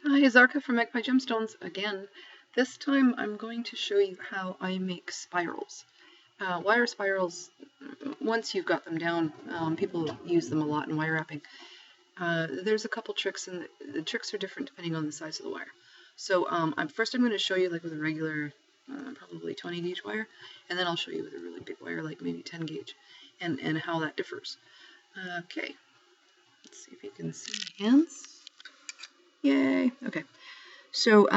Hi, Szarka from Magpie Gemstones again. This time I'm going to show you how I make spirals. Wire spirals, once you've got them down, people use them a lot in wire wrapping. There's a couple tricks, and the tricks are different depending on the size of the wire. So first I'm going to show you like with a regular, probably 20 gauge wire, and then I'll show you with a really big wire, like maybe 10 gauge, and how that differs. Okay, let's see if you can see my hands. Yay! Okay. So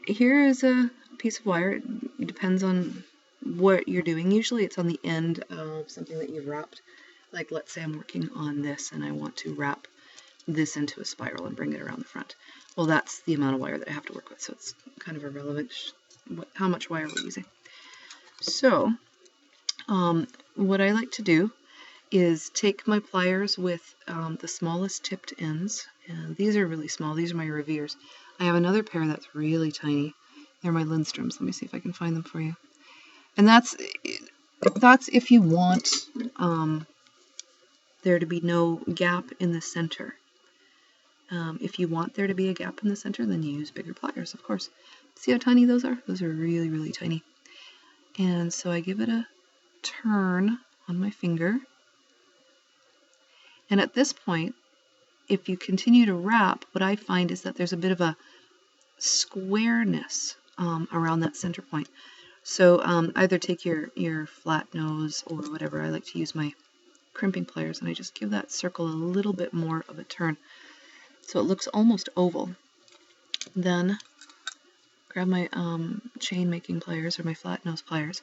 here is a piece of wire. It depends on what you're doing. Usually it's on the end of something that you've wrapped. Like let's say I'm working on this and I want to wrap this into a spiral and bring it around the front. Well, that's the amount of wire that I have to work with, so it's kind of irrelevant how much wire we're using. So what I like to do is take my pliers with the smallest tipped ends, and these are really small. These are my Reveres. I have another pair that's really tiny. They're my Lindstroms. Let me see if I can find them for you. And that's if you want there to be no gap in the center. If you want there to be a gap in the center, then you use bigger pliers, of course. See how tiny those are? Those are really, really tiny. And so I give it a turn on my finger. And at this point, if you continue to wrap, what I find is that there's a bit of a squareness around that center point. So either take your flat nose or whatever. I like to use my crimping pliers, and I just give that circle a little bit more of a turn so it looks almost oval. Then grab my chain making pliers or my flat nose pliers,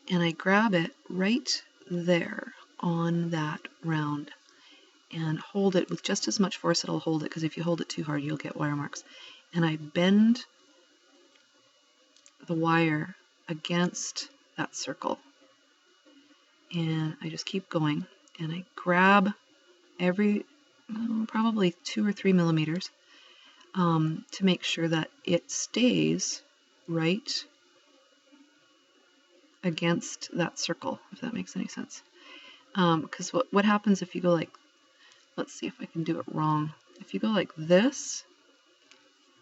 and I grab it right there on that round and hold it with just as much force it'll hold it, because if you hold it too hard you'll get wire marks. And I bend the wire against that circle, and I just keep going, and I grab every probably 2 or 3 millimeters to make sure that it stays right against that circle, if that makes any sense. Because what happens if you go like, let's see if I can do it wrong. If you go like this,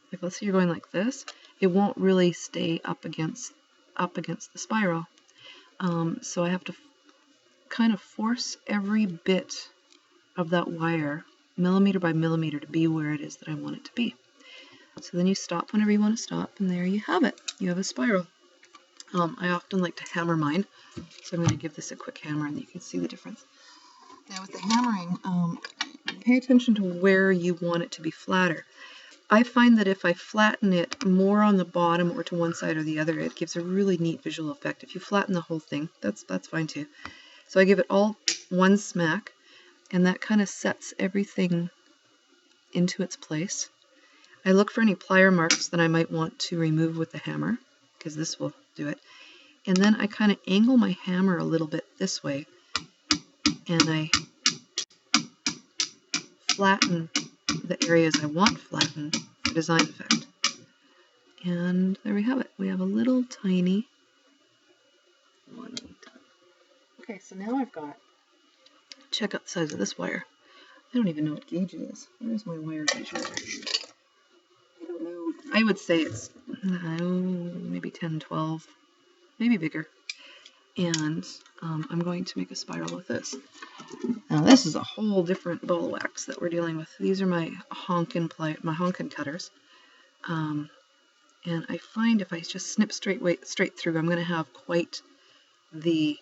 like let's say you're going like this, it won't really stay up against the spiral. So I have to kind of force every bit of that wire, millimeter by millimeter, to be where it is that I want it to be. So then you stop whenever you want to stop, and there you have it. You have a spiral. I often like to hammer mine, so I'm going to give this a quick hammer and you can see the difference. Now with the hammering, pay attention to where you want it to be flatter. I find that if I flatten it more on the bottom or to one side or the other, it gives a really neat visual effect. If you flatten the whole thing, that's fine too. So I give it all one smack, and that kind of sets everything into its place. I look for any plier marks that I might want to remove with the hammer, because this will do it. And then I kind of angle my hammer a little bit this way, and I flatten the areas I want flattened for design effect. And there we have it. We have a little tiny one done. Okay, so now I've got, check out the size of this wire. I don't even know what gauge it is. Where's my wire gauge? I don't know. I would say it's maybe 10, 12, maybe bigger. And I'm going to make a spiral with this. Now this is a whole different ball of wax that we're dealing with. These are my honkin cutters. And I find if I just snip straight through, I'm going to have quite the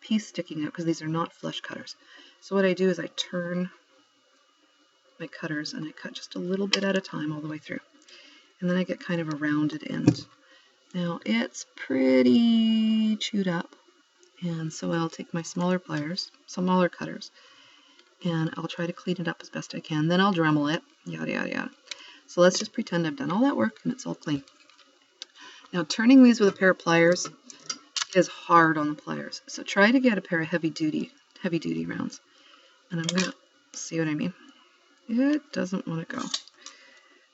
piece sticking out, because these are not flush cutters. So what I do is I turn my cutters and I cut just a little bit at a time all the way through. And then I get kind of a rounded end. Now it's pretty chewed up, and so I'll take my smaller cutters, and I'll try to clean it up as best I can. Then I'll Dremel it, yada yada yada. So let's just pretend I've done all that work and it's all clean. Now turning these with a pair of pliers is hard on the pliers, so try to get a pair of heavy duty rounds. And I'm gonna see what I mean. It doesn't want to go.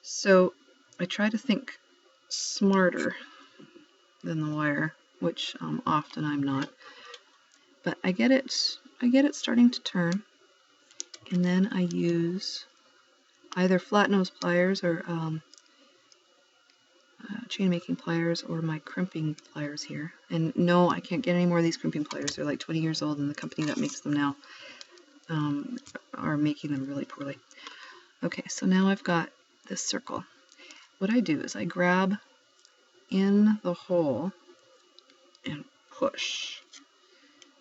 So I try to think smarter than the wire, which often I'm not. But I get it starting to turn, and then I use either flat nose pliers or chain making pliers or my crimping pliers here. And no, I can't get any more of these crimping pliers. They're like 20 years old, and the company that makes them now are making them really poorly. Okay, so now I've got this circle. What I do is I grab in the hole and push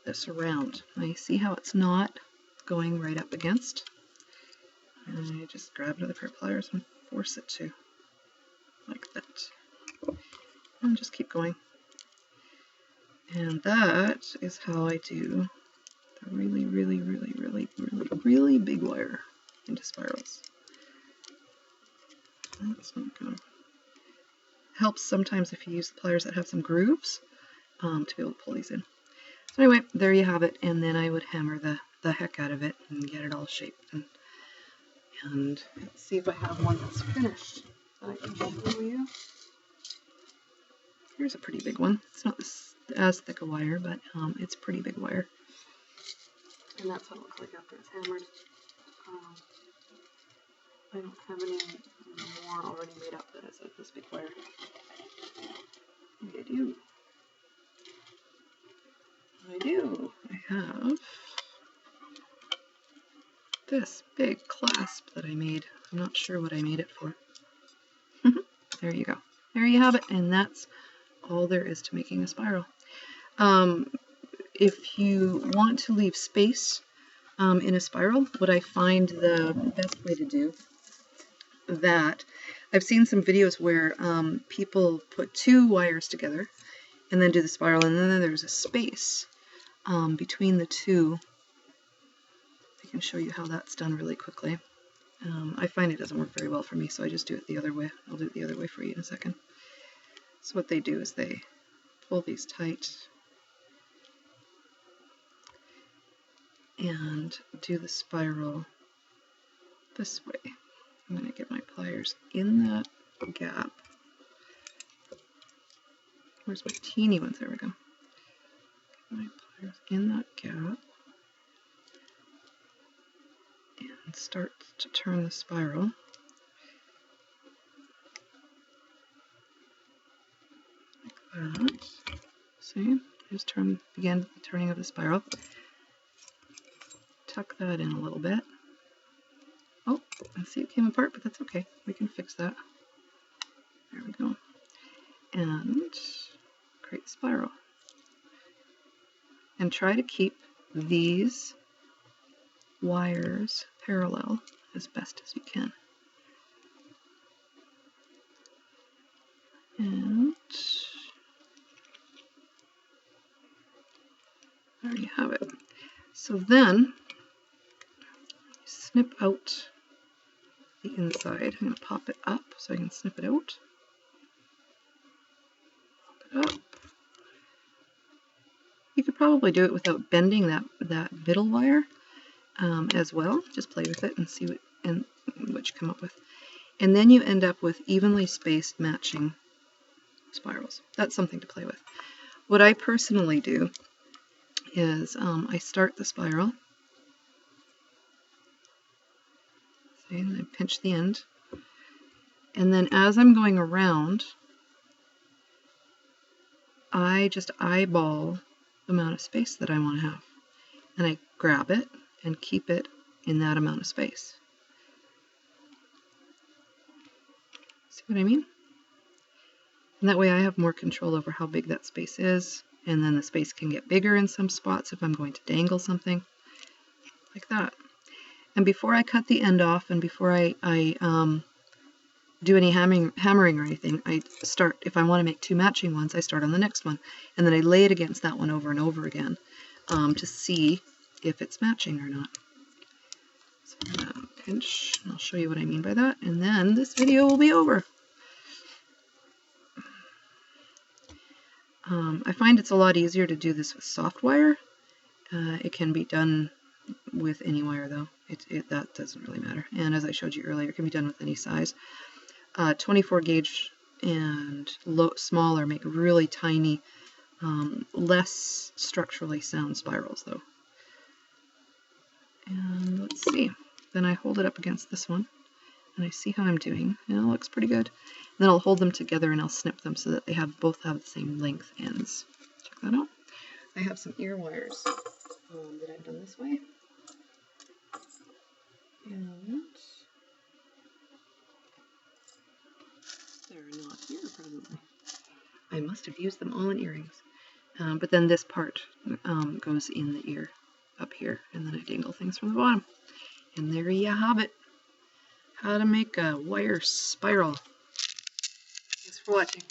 this around. Now you see how it's not going right up against? And I just grab another pair of pliers and force it to, like that. And just keep going. And that is how I do the really, really, really, really, really, really big wire into spirals. That's not going to help sometimes if you use the pliers that have some grooves to be able to pull these in. So anyway, there you have it, and then I would hammer the heck out of it and get it all shaped. And let's see if I have one that's finished that I can show you. Here's a pretty big one. It's not as thick a wire, but it's a pretty big wire. And that's what it looks like after it's hammered. I don't have any more already made up that is like this big wire. I do. I have this big clasp that I made. I'm not sure what I made it for. There you go. There you have it, and that's all there is to making a spiral. If you want to leave space in a spiral, what I find the best way to do that, I've seen some videos where people put two wires together and then do the spiral, and then there's a space between the two. I can show you how that's done really quickly. I find it doesn't work very well for me, so I just do it the other way. I'll do it the other way for you in a second. So what they do is they pull these tight and do the spiral this way. I'm going to get my pliers in that gap. Where's my teeny ones? There we go. Get my pliers in that gap and start to turn the spiral. Like that. See? Just begin the turning of the spiral. Tuck that in a little bit. Oh, I see it came apart, but that's okay. We can fix that. There we go. And create a spiral. And try to keep these wires parallel as best as you can. And there you have it. So then, snip out the inside. I'm going to pop it up so I can snip it out. Pop it up. You could probably do it without bending that middle wire as well. Just play with it and see what you come up with. And then you end up with evenly spaced matching spirals. That's something to play with. What I personally do is I start the spiral. See, and I pinch the end. And then as I'm going around, I just eyeball the amount of space that I want to have. And I grab it and keep it in that amount of space. See what I mean? And that way I have more control over how big that space is, and then the space can get bigger in some spots if I'm going to dangle something, like that. And before I cut the end off and before I do any hammering or anything, I start, if I want to make two matching ones, I start on the next one, and then I lay it against that one over and over again to see if it's matching or not. So I'm going to pinch, and I'll show you what I mean by that, and then this video will be over. I find it's a lot easier to do this with soft wire. It can be done with any wire though. That doesn't really matter. And as I showed you earlier, it can be done with any size. 24 gauge and smaller make really tiny, less structurally sound spirals though. And let's see. Then I hold it up against this one and I see how I'm doing. And it looks pretty good. And then I'll hold them together and I'll snip them so that they both have the same length ends. Check that out. I have some ear wires that I've done this way. And they're not here presently. I must have used them all in earrings. But then this part goes in the ear up here, and then I dangle things from the bottom. And there you have it. How to make a wire spiral. Thanks for watching.